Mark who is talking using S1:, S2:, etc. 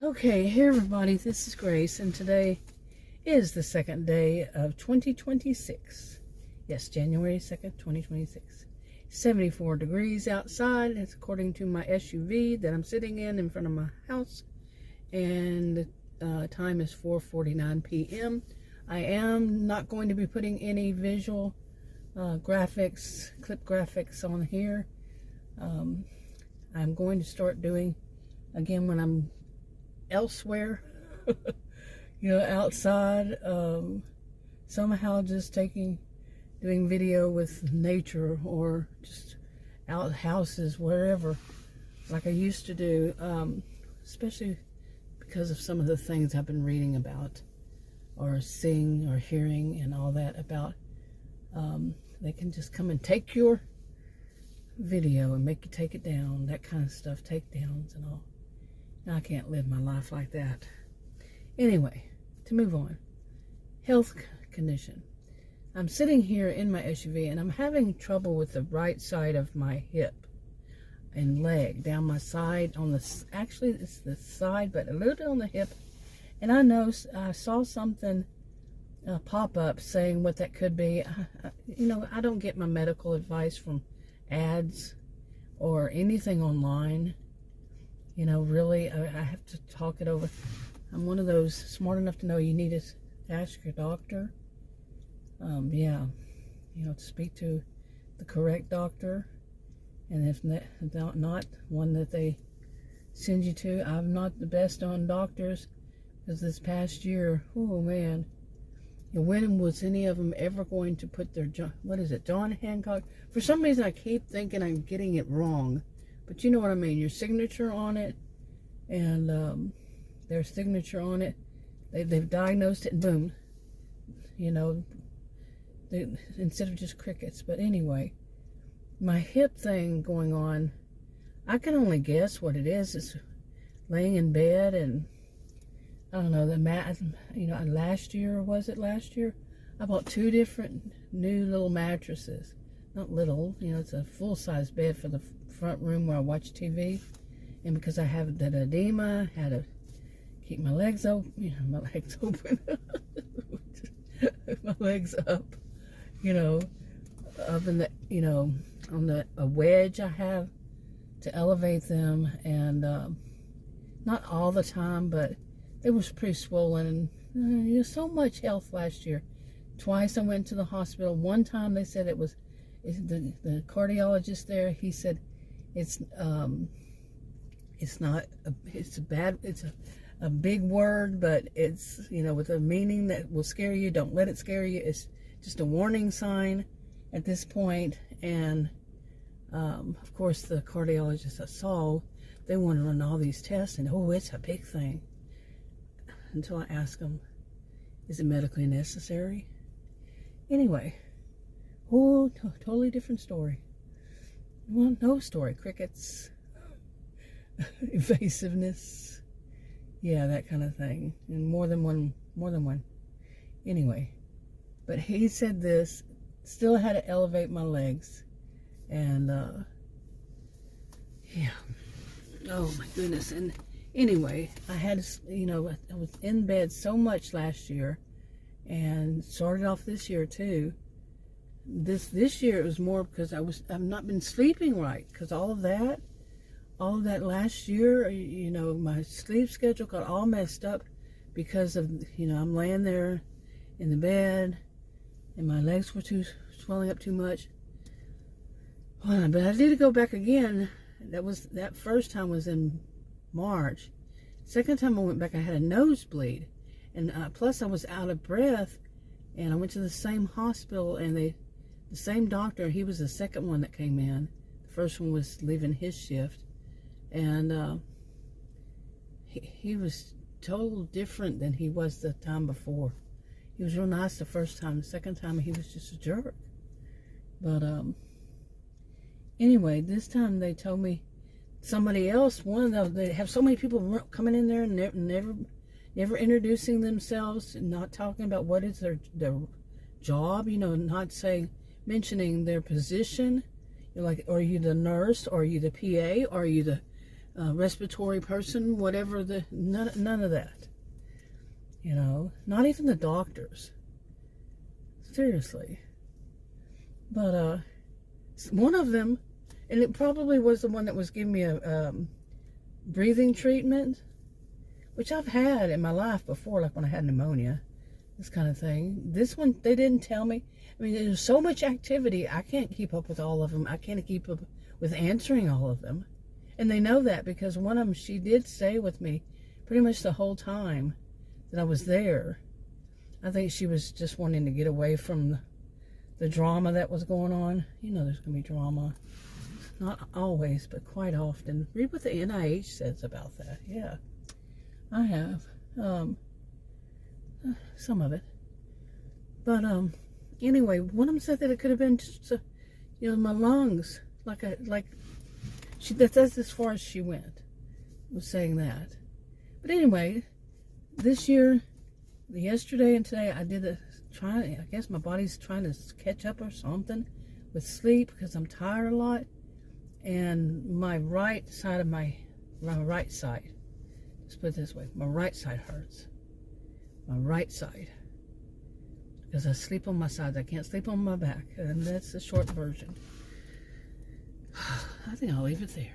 S1: Okay, hey everybody, this is Grace, and today is the second day of 2026. Yes, January 2nd, 2026. 74 degrees outside. It's according to my SUV that I'm sitting in front of my house, and time is 4:49 p.m. I am not going to be putting any visual graphics, clip graphics on here. I'm going to start doing, again, when I'm elsewhere, outside, somehow just doing video with nature or just out houses, wherever, like I used to do, especially because of some of the things I've been reading about or seeing or hearing and all that about. They can just come and take your video and make you take it down, that kind of stuff, takedowns and all. I can't live my life like that. Anyway, to move on. Health condition. I'm sitting here in my SUV and I'm having trouble with the right side of my hip and leg, down my side, actually it's the side, but a little bit on the hip. And I saw something pop up saying what that could be. I don't get my medical advice from ads or anything online. Really, I have to talk it over. I'm one of those smart enough to know you need to ask your doctor. To speak to the correct doctor. And if not one that they send you to. I'm not the best on doctors, because this past year, oh man, when was any of them ever going to put their, John Hancock? For some reason, I keep thinking I'm getting it wrong. But you know what I mean, your signature on it, and their signature on it, they've diagnosed it, and boom, instead of just crickets. But anyway, my hip thing going on, I can only guess what it is. It's laying in bed, and I don't know, last year, I bought 2 different new little mattresses. Not little, it's a full-size bed for the front room where I watch TV. And because I have that edema, I had to keep my legs open, my legs open, my legs up, up in the, on a wedge I have to elevate them. And not all the time, but it was pretty swollen. And so much health last year. Twice I went to the hospital. One time they said the cardiologist there, he said it's a big word, but it's, with a meaning that will scare you. Don't let it scare you. It's just a warning sign at this point. And of course the cardiologist I saw, they want to run all these tests, and it's a big thing. Until I ask them, is it medically necessary? Anyway, totally different story. Well, no story. Crickets, evasiveness, that kind of thing, and more than one. Anyway, but he said this, still had to elevate my legs, and oh my goodness. And anyway, I had to, I was in bed so much last year, and started off this year too. This year it was more because I've not been sleeping right, because all of that last year, my sleep schedule got all messed up because of, I'm laying there in the bed and my legs were swelling up too much. But I did go back again. That first time was in March. Second time I went back, I had a nosebleed, and plus I was out of breath, and I went to the same hospital, and the same doctor, he was the second one that came in. The first one was leaving his shift, and he was totally different than he was the time before. He was real nice the first time. The second time he was just a jerk. But anyway, this time they told me somebody else, they have so many people coming in there and never introducing themselves, and not talking about what is their job, not mentioning their position. You're like, are you the nurse, or are you the PA, or are you the respiratory person, whatever none of that. You know, not even the doctors. Seriously. But one of them, and it probably was the one that was giving me a breathing treatment, which I've had in my life before, like when I had pneumonia, this kind of thing. This one, they didn't tell me. I mean, there's so much activity, I can't keep up with all of them. I can't keep up with answering all of them. And they know that because one of them, she did stay with me pretty much the whole time that I was there. I think she was just wanting to get away from the drama that was going on. You know there's going to be drama. Not always, but quite often. Read what the NIH says about that. Yeah, I have. Some of it. But, anyway, one of them said that it could have been just, you know, my lungs. That's as far as she went, was saying that. But anyway, this year, yesterday and today, I did I guess my body's trying to catch up or something with sleep because I'm tired a lot. And my right side of my right side, let's put it this way, my right side hurts. My right side. Because I sleep on my sides. I can't sleep on my back. And that's the short version. I think I'll leave it there.